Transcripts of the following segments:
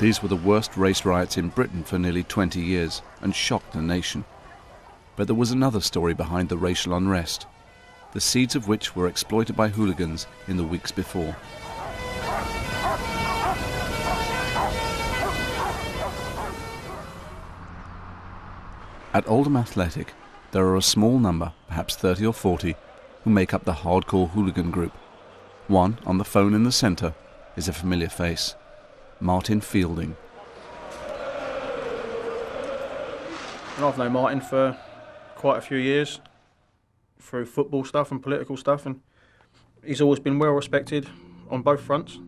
These were the worst race riots in Britain for nearly 20 years and shocked the nation. But there was another story behind the racial unrest, the seeds of which were exploited by hooligans in the weeks before. At Oldham Athletic, there are a small number, perhaps 30 or 40, who make up the hardcore hooligan group. One, on the phone in the centre, is a familiar face, Martin Fielding. And I've known Martin for quite a few years, through football stuff and political stuff, and he's always been well respected on both fronts.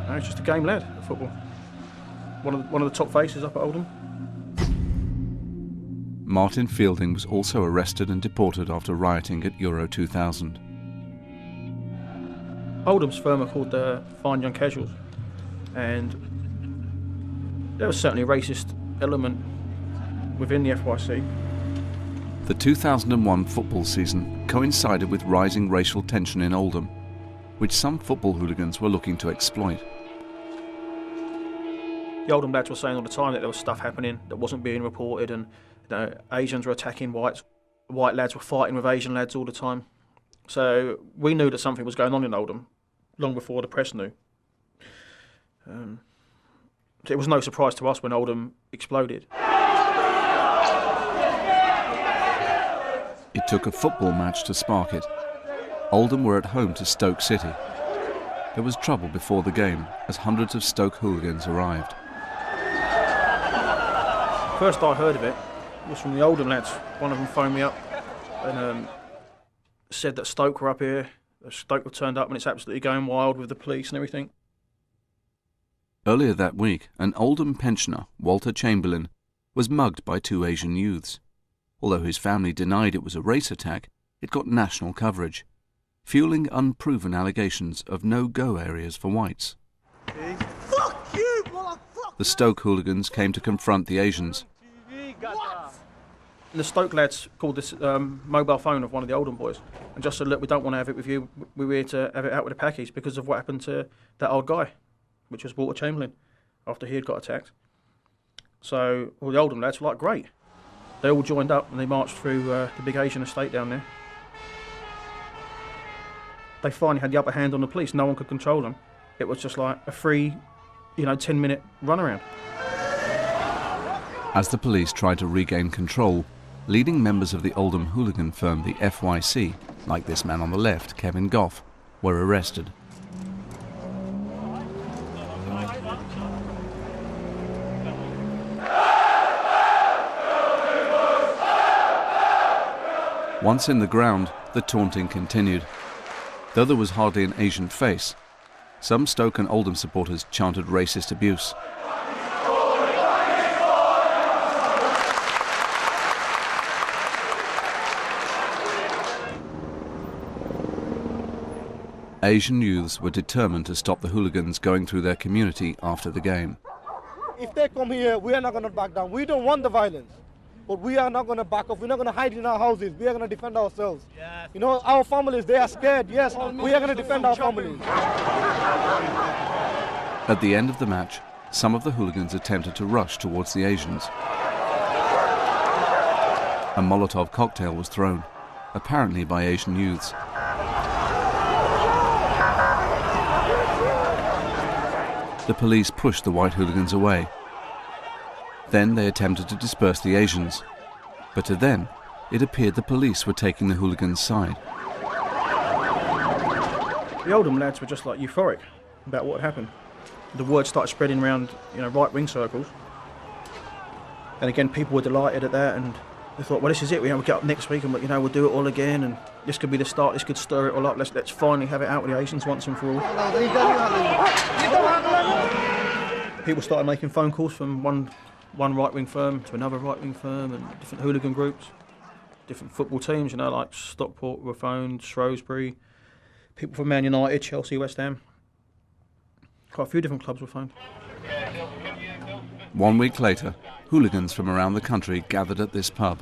And he's just a game lad at football. One of the top faces up at Oldham. Martin Fielding was also arrested and deported after rioting at Euro 2000. Oldham's firm are called the Fine Young Casuals, and there was certainly a racist element within the FYC. The 2001 football season coincided with rising racial tension in Oldham, which some football hooligans were looking to exploit. The Oldham lads were saying all the time that there was stuff happening that wasn't being reported, and Asians were attacking whites, white lads were fighting with Asian lads all the time. So we knew that something was going on in Oldham long before the press knew. It was no surprise to us when Oldham exploded. It took a football match to spark it. Oldham were at home to Stoke City. There was trouble before the game as hundreds of Stoke hooligans arrived. First I heard of it was from the Oldham lads. One of them phoned me up and said that Stoke were up here. Stoke were turned up and it's absolutely going wild with the police and everything. Earlier that week, an Oldham pensioner, Walter Chamberlain, was mugged by two Asian youths. Although his family denied it was a race attack, it got national coverage, fueling unproven allegations of no-go areas for whites. Fuck you, motherfucker! The Stoke hooligans came to confront the Asians. What? And the Stoke lads called this mobile phone of one of the Oldham boys and just said, look, we don't want to have it with you, we're here to have it out with the packies because of what happened to that old guy, which was Walter Chamberlain, after he had got attacked. So all the Oldham lads were like, great. They all joined up and they marched through the big Asian estate down there. They finally had the upper hand on the police. No one could control them. It was just like a free, 10-minute runaround. As the police tried to regain control, leading members of the Oldham hooligan firm, the FYC, like this man on the left, Kevin Goff, were arrested. Once in the ground, the taunting continued. Though there was hardly an Asian face, some Stoke and Oldham supporters chanted racist abuse. Asian youths were determined to stop the hooligans going through their community after the game. If they come here, we are not going to back down. We don't want the violence. But we are not going to back off. We're not going to hide in our houses. We are going to defend ourselves. Yes. Our families, they are scared. Yes, we are going to defend our families. At the end of the match, some of the hooligans attempted to rush towards the Asians. A Molotov cocktail was thrown, apparently by Asian youths. The police pushed the white hooligans away. Then they attempted to disperse the Asians. But to them, it appeared the police were taking the hooligans' side. The Oldham lads were just like euphoric about what had happened. The word started spreading around, right-wing circles. And again, people were delighted at that, and they thought, well, this is it. We'll get up next week and we'll do it all again, and this could be the start. This could stir it all up. Let's finally have it out with the Asians once and for all. People started making phone calls from one right-wing firm to another right-wing firm, and different hooligan groups, different football teams, like Stockport were phoned, Shrewsbury, people from Man United, Chelsea, West Ham. Quite a few different clubs were phoned. 1 week later, hooligans from around the country gathered at this pub.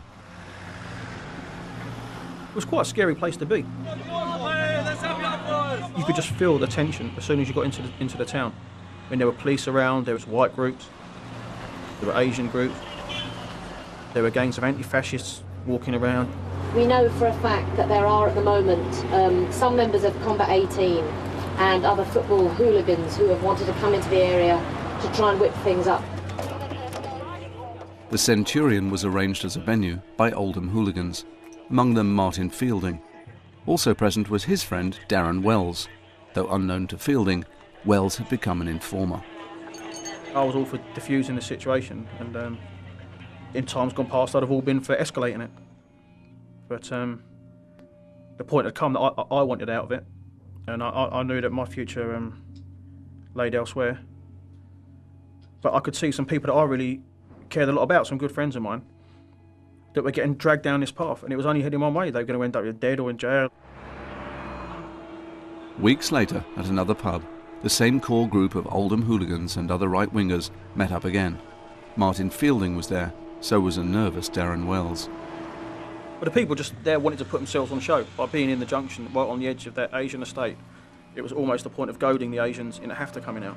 It was quite a scary place to be. You could just feel the tension as soon as you got into the town. When there were police around, there was white groups, there were Asian groups, there were gangs of anti-fascists walking around. We know for a fact that there are at the moment some members of Combat 18 and other football hooligans who have wanted to come into the area to try and whip things up. The Centurion was arranged as a venue by Oldham hooligans, among them Martin Fielding. Also present was his friend Darren Wells. Though unknown to Fielding, Wells had become an informer. I was all for diffusing the situation, and in times gone past I'd have all been for escalating it. But the point had come that I wanted out of it, and I knew that my future laid elsewhere. But I could see some people that I really cared a lot about, some good friends of mine, that were getting dragged down this path, and it was only heading one way. They were going to end up either dead or in jail. Weeks later, at another pub, the same core group of Oldham hooligans and other right-wingers met up again. Martin Fielding was there, so was a nervous Darren Wells. But the people just there wanted to put themselves on show by being in the junction, right on the edge of that Asian estate. It was almost a point of goading the Asians into HAFTA coming out.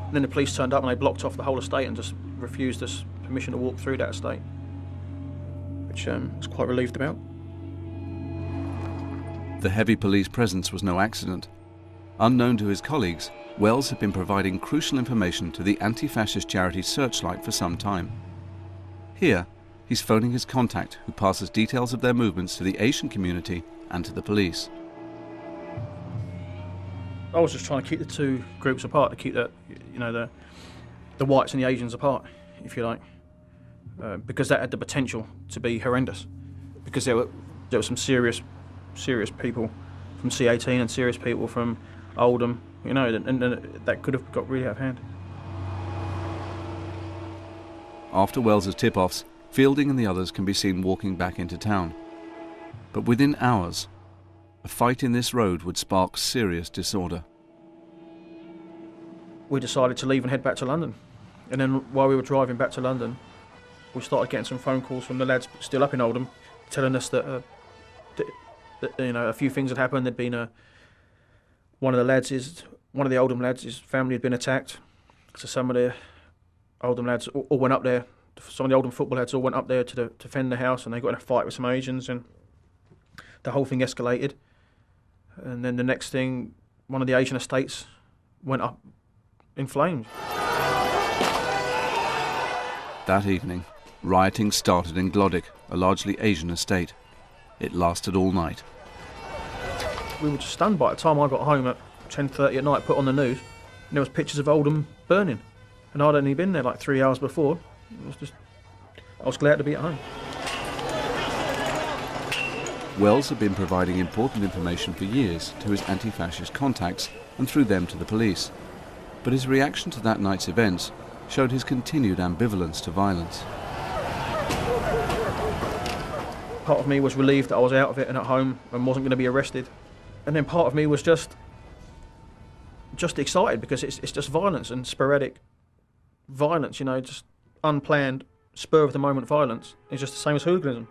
And then the police turned up and they blocked off the whole estate and just refused us permission to walk through that estate, which I was quite relieved about. The heavy police presence was no accident. Unknown to his colleagues, Wells had been providing crucial information to the anti-fascist charity Searchlight for some time. Here, he's phoning his contact, who passes details of their movements to the Asian community and to the police. I was just trying to keep the two groups apart, to keep the whites and the Asians apart, if you like, because that had the potential to be horrendous. Because there were some serious people from C18 and serious people from Oldham, and that could have got really out of hand. After Wells's tip-offs, Fielding and the others can be seen walking back into town. But within hours, a fight in this road would spark serious disorder. We decided to leave and head back to London. And then while we were driving back to London, we started getting some phone calls from the lads still up in Oldham, telling us that a few things had happened. There'd been one of the Oldham lads, his family had been attacked. So some of the Oldham lads all went up there. Some of the Oldham football lads all went up there to defend the house, and they got in a fight with some Asians, and the whole thing escalated. And then the next thing, one of the Asian estates went up in flames. That evening, rioting started in Glodick, a largely Asian estate. It lasted all night. We were just stunned by it. The time I got home at 10:30 at night, put on the news, and there was pictures of Oldham burning. And I'd only been there like 3 hours before. I was glad to be at home. Wells had been providing important information for years to his anti-fascist contacts and through them to the police. But his reaction to that night's events showed his continued ambivalence to violence. Part of me was relieved that I was out of it and at home and wasn't going to be arrested. And then part of me was just excited, because it's just violence and sporadic violence, just unplanned, spur-of-the-moment violence. It's just the same as hooliganism.